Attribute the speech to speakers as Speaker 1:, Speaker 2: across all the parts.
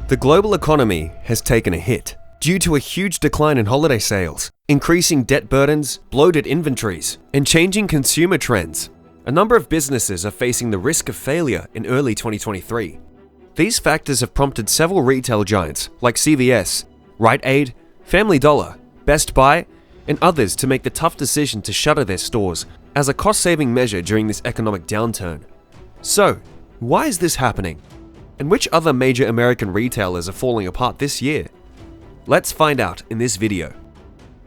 Speaker 1: The global economy has taken a hit due to a huge decline in holiday sales, increasing debt burdens, bloated inventories, and changing consumer trends. A number of businesses are facing the risk of failure in early 2023. These factors have prompted several retail giants like CVS, Rite Aid, Family Dollar, Best Buy, and others to make the tough decision to shutter their stores as a cost-saving measure during this economic downturn. So, why is this happening? And which other major American retailers are falling apart this year? Let's find out in this video.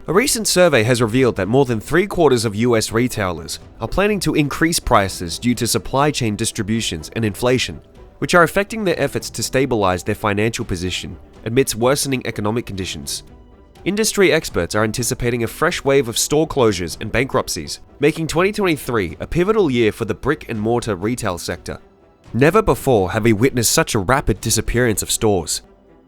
Speaker 1: A recent survey has revealed that more than 3/4 of US retailers are planning to increase prices due to supply chain distributions and inflation, which are affecting their efforts to stabilize their financial position amidst worsening economic conditions. Industry experts are anticipating a fresh wave of store closures and bankruptcies, making 2023 a pivotal year for the brick-and-mortar retail sector. Never before have we witnessed such a rapid disappearance of stores.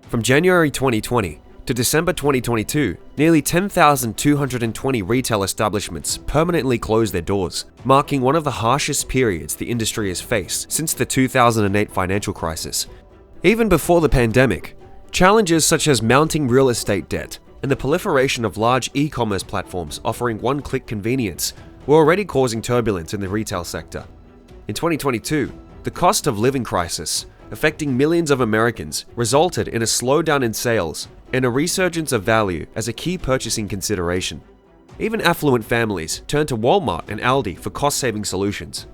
Speaker 1: From January 2020 to December 2022, nearly 10,220 retail establishments permanently closed their doors, marking one of the harshest periods the industry has faced since the 2008 financial crisis. Even before the pandemic, challenges such as mounting real estate debt and the proliferation of large e-commerce platforms offering one-click convenience were already causing turbulence in the retail sector. In 2022, the cost of living crisis, affecting millions of Americans, resulted in a slowdown in sales and a resurgence of value as a key purchasing consideration. Even affluent families turned to Walmart and Aldi for cost-saving solutions.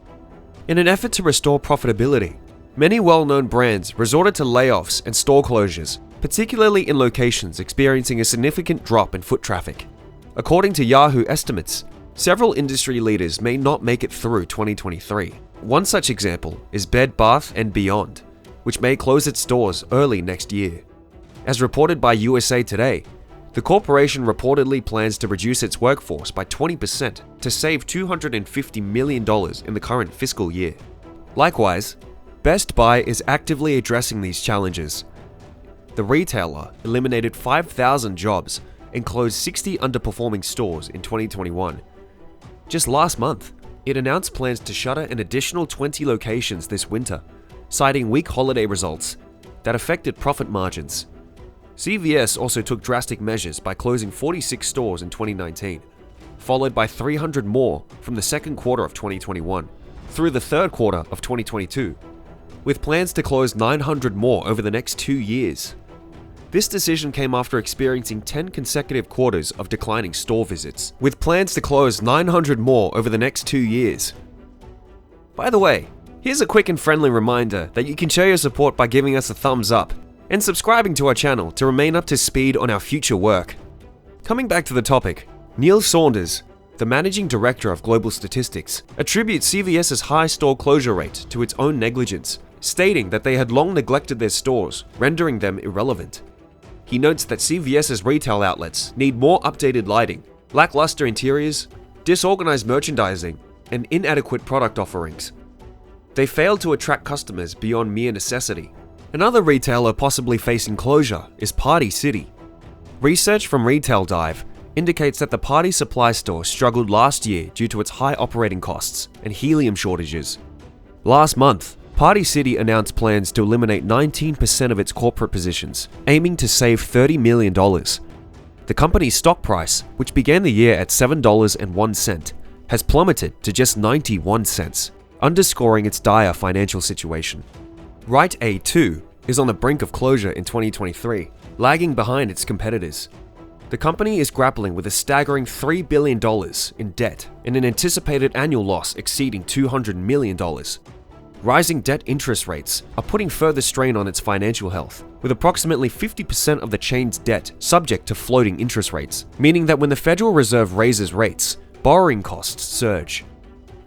Speaker 1: In an effort to restore profitability, many well-known brands resorted to layoffs and store closures, particularly in locations experiencing a significant drop in foot traffic. According to Yahoo estimates, several industry leaders may not make it through 2023. One such example is Bed Bath & Beyond, which may close its doors early next year. As reported by USA Today, the corporation reportedly plans to reduce its workforce by 20% to save $250 million in the current fiscal year. Likewise, Best Buy is actively addressing these challenges. The retailer eliminated 5,000 jobs and closed 60 underperforming stores in 2021. Just last month, it announced plans to shutter an additional 20 locations this winter, citing weak holiday results that affected profit margins. CVS also took drastic measures by closing 46 stores in 2019, followed by 300 more from the second quarter of 2021 through the third quarter of 2022, with plans to close 900 more over the next 2 years. This decision came after experiencing 10 consecutive quarters of declining store visits, with plans to close 900 more over the next 2 years. By the way, here's a quick and friendly reminder that you can show your support by giving us a thumbs up and subscribing to our channel to remain up to speed on our future work. Coming back to the topic, Neil Saunders, the managing director of Global Statistics, attributes CVS's high store closure rate to its own negligence, stating that they had long neglected their stores, rendering them irrelevant. He notes that CVS's retail outlets need more updated lighting, lackluster interiors, disorganized merchandising, and inadequate product offerings. They failed to attract customers beyond mere necessity. Another retailer possibly facing closure is Party City. Research from Retail Dive indicates that the Party Supply store struggled last year due to its high operating costs and helium shortages. Last month, Party City announced plans to eliminate 19% of its corporate positions, aiming to save $30 million. The company's stock price, which began the year at $7.01, has plummeted to just 91 cents, underscoring its dire financial situation. Rite Aid too is on the brink of closure in 2023, lagging behind its competitors. The company is grappling with a staggering $3 billion in debt and an anticipated annual loss exceeding $200 million. Rising debt interest rates are putting further strain on its financial health, with approximately 50% of the chain's debt subject to floating interest rates, meaning that when the Federal Reserve raises rates, borrowing costs surge.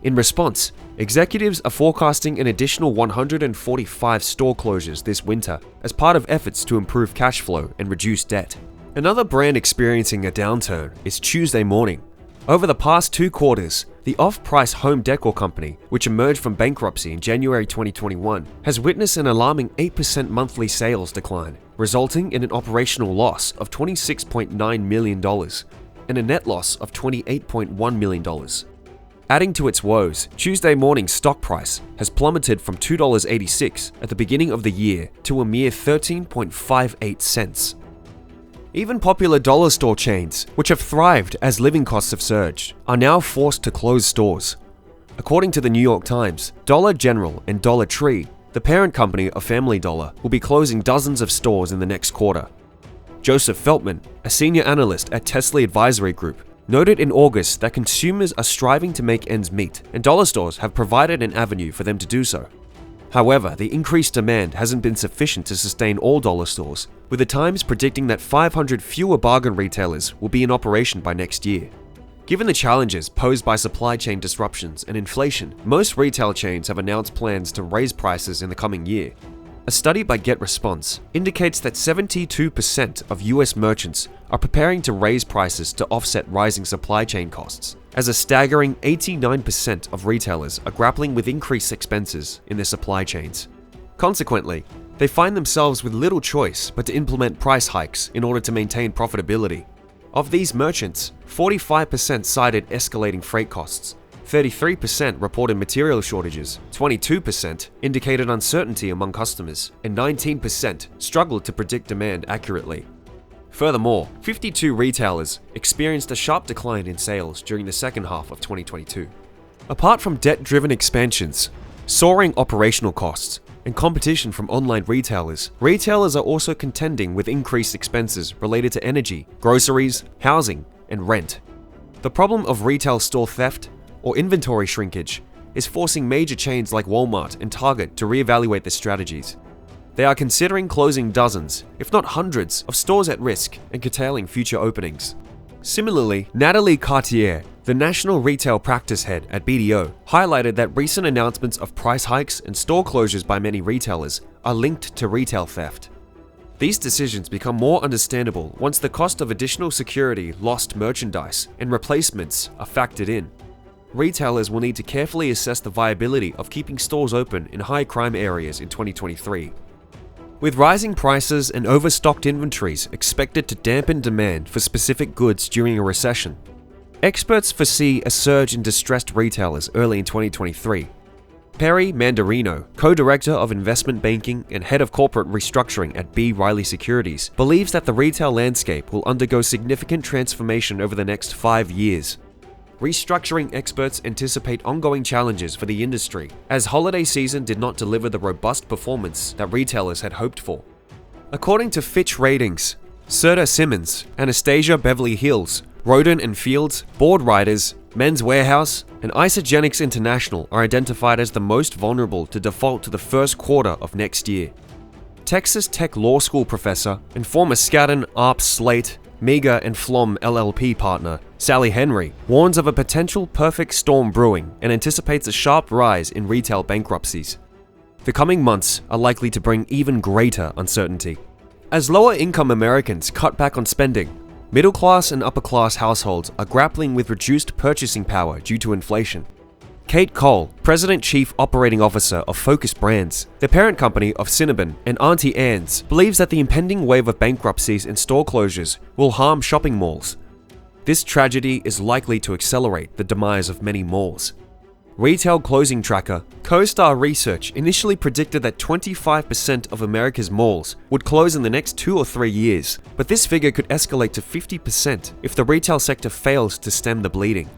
Speaker 1: In response, executives are forecasting an additional 145 store closures this winter as part of efforts to improve cash flow and reduce debt. Another brand experiencing a downturn is Tuesday Morning. Over the past 2 quarters, the off-price home decor company, which emerged from bankruptcy in January 2021, has witnessed an alarming 8% monthly sales decline, resulting in an operational loss of $26.9 million and a net loss of $28.1 million. Adding to its woes, Tuesday morning's stock price has plummeted from $2.86 at the beginning of the year to a mere 13.58 cents. Even popular dollar store chains, which have thrived as living costs have surged, are now forced to close stores. According to the New York Times, Dollar General and Dollar Tree, the parent company of Family Dollar, will be closing dozens of stores in the next quarter. Joseph Feltman, a senior analyst at Tesla Advisory Group, noted in August that consumers are striving to make ends meet, and dollar stores have provided an avenue for them to do so. However, the increased demand hasn't been sufficient to sustain all dollar stores, with the Times predicting that 500 fewer bargain retailers will be in operation by next year. Given the challenges posed by supply chain disruptions and inflation, most retail chains have announced plans to raise prices in the coming year. A study by GetResponse indicates that 72% of US merchants are preparing to raise prices to offset rising supply chain costs, as a staggering 89% of retailers are grappling with increased expenses in their supply chains. Consequently, they find themselves with little choice but to implement price hikes in order to maintain profitability. Of these merchants, 45% cited escalating freight costs, 33% reported material shortages, 22% indicated uncertainty among customers, and 19% struggled to predict demand accurately. Furthermore, 52 retailers experienced a sharp decline in sales during the second half of 2022. Apart from debt-driven expansions, soaring operational costs, and competition from online retailers are also contending with increased expenses related to energy, groceries, housing, and rent. The problem of retail store theft or inventory shrinkage is forcing major chains like Walmart and Target to reevaluate their strategies. They are considering closing dozens, if not hundreds, of stores at risk and curtailing future openings. Similarly, Natalie Cartier, the national retail practice head at BDO, highlighted that recent announcements of price hikes and store closures by many retailers are linked to retail theft. These decisions become more understandable once the cost of additional security, lost merchandise, and replacements are factored in. Retailers will need to carefully assess the viability of keeping stores open in high crime areas in 2023. With rising prices and overstocked inventories expected to dampen demand for specific goods during a recession, experts foresee a surge in distressed retailers early in 2023. Perry Mandarino, co-director of investment banking and head of corporate restructuring at B. Riley Securities, believes that the retail landscape will undergo significant transformation over the next 5 years. Restructuring experts anticipate ongoing challenges for the industry, as holiday season did not deliver the robust performance that retailers had hoped for. According to Fitch Ratings, Serta Simmons, Anastasia Beverly Hills, Roden & Fields, Board Riders, Men's Warehouse, and Isogenics International are identified as the most vulnerable to default to the first quarter of next year. Texas Tech Law School professor and former Skadden, Arp, Slate, Mega and Flom LLP partner, Sally Henry, warns of a potential perfect storm brewing and anticipates a sharp rise in retail bankruptcies. The coming months are likely to bring even greater uncertainty. As lower-income Americans cut back on spending, middle-class and upper-class households are grappling with reduced purchasing power due to inflation. Kate Cole, President Chief Operating Officer of Focus Brands, the parent company of Cinnabon and Auntie Anne's, believes that the impending wave of bankruptcies and store closures will harm shopping malls. This tragedy is likely to accelerate the demise of many malls. Retail closing tracker CoStar Research initially predicted that 25% of America's malls would close in the next 2 or 3 years, but this figure could escalate to 50% if the retail sector fails to stem the bleeding.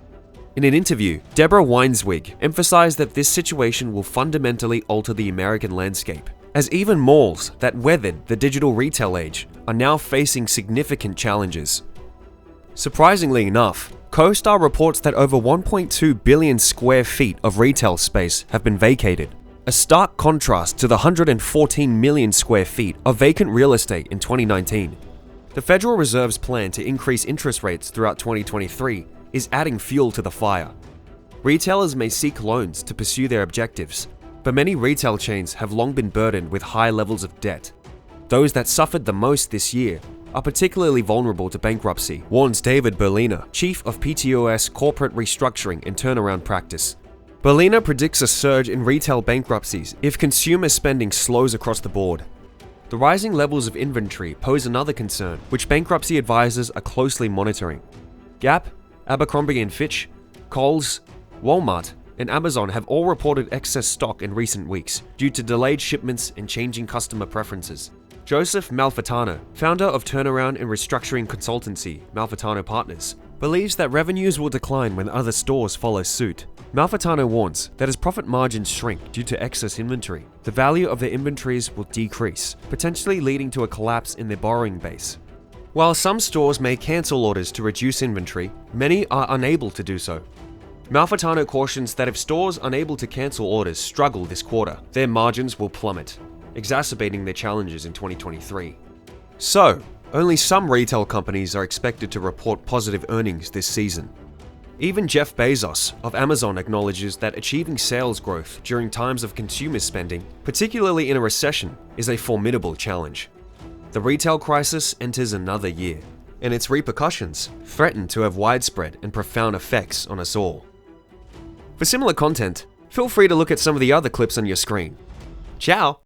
Speaker 1: In an interview, Deborah Weinswig emphasized that this situation will fundamentally alter the American landscape, as even malls that weathered the digital retail age are now facing significant challenges. Surprisingly enough, CoStar reports that over 1.2 billion square feet of retail space have been vacated, a stark contrast to the 114 million square feet of vacant real estate in 2019. The Federal Reserve's plan to increase interest rates throughout 2023 is adding fuel to the fire. Retailers may seek loans to pursue their objectives, but many retail chains have long been burdened with high levels of debt. Those that suffered the most this year are particularly vulnerable to bankruptcy, warns David Berliner, chief of PTOS Corporate Restructuring and Turnaround Practice. Berliner predicts a surge in retail bankruptcies if consumer spending slows across the board. The rising levels of inventory pose another concern, which bankruptcy advisors are closely monitoring. Gap, Abercrombie & Fitch, Kohl's, Walmart, and Amazon have all reported excess stock in recent weeks due to delayed shipments and changing customer preferences. Joseph Malfitano, founder of turnaround and restructuring consultancy Malfitano Partners, believes that revenues will decline when other stores follow suit. Malfitano warns that as profit margins shrink due to excess inventory, the value of their inventories will decrease, potentially leading to a collapse in their borrowing base. While some stores may cancel orders to reduce inventory, many are unable to do so. Malfitano cautions that if stores unable to cancel orders struggle this quarter, their margins will plummet, exacerbating their challenges in 2023. So, only some retail companies are expected to report positive earnings this season. Even Jeff Bezos of Amazon acknowledges that achieving sales growth during times of consumer spending, particularly in a recession, is a formidable challenge. The retail crisis enters another year, and its repercussions threaten to have widespread and profound effects on us all. For similar content, feel free to look at some of the other clips on your screen. Ciao!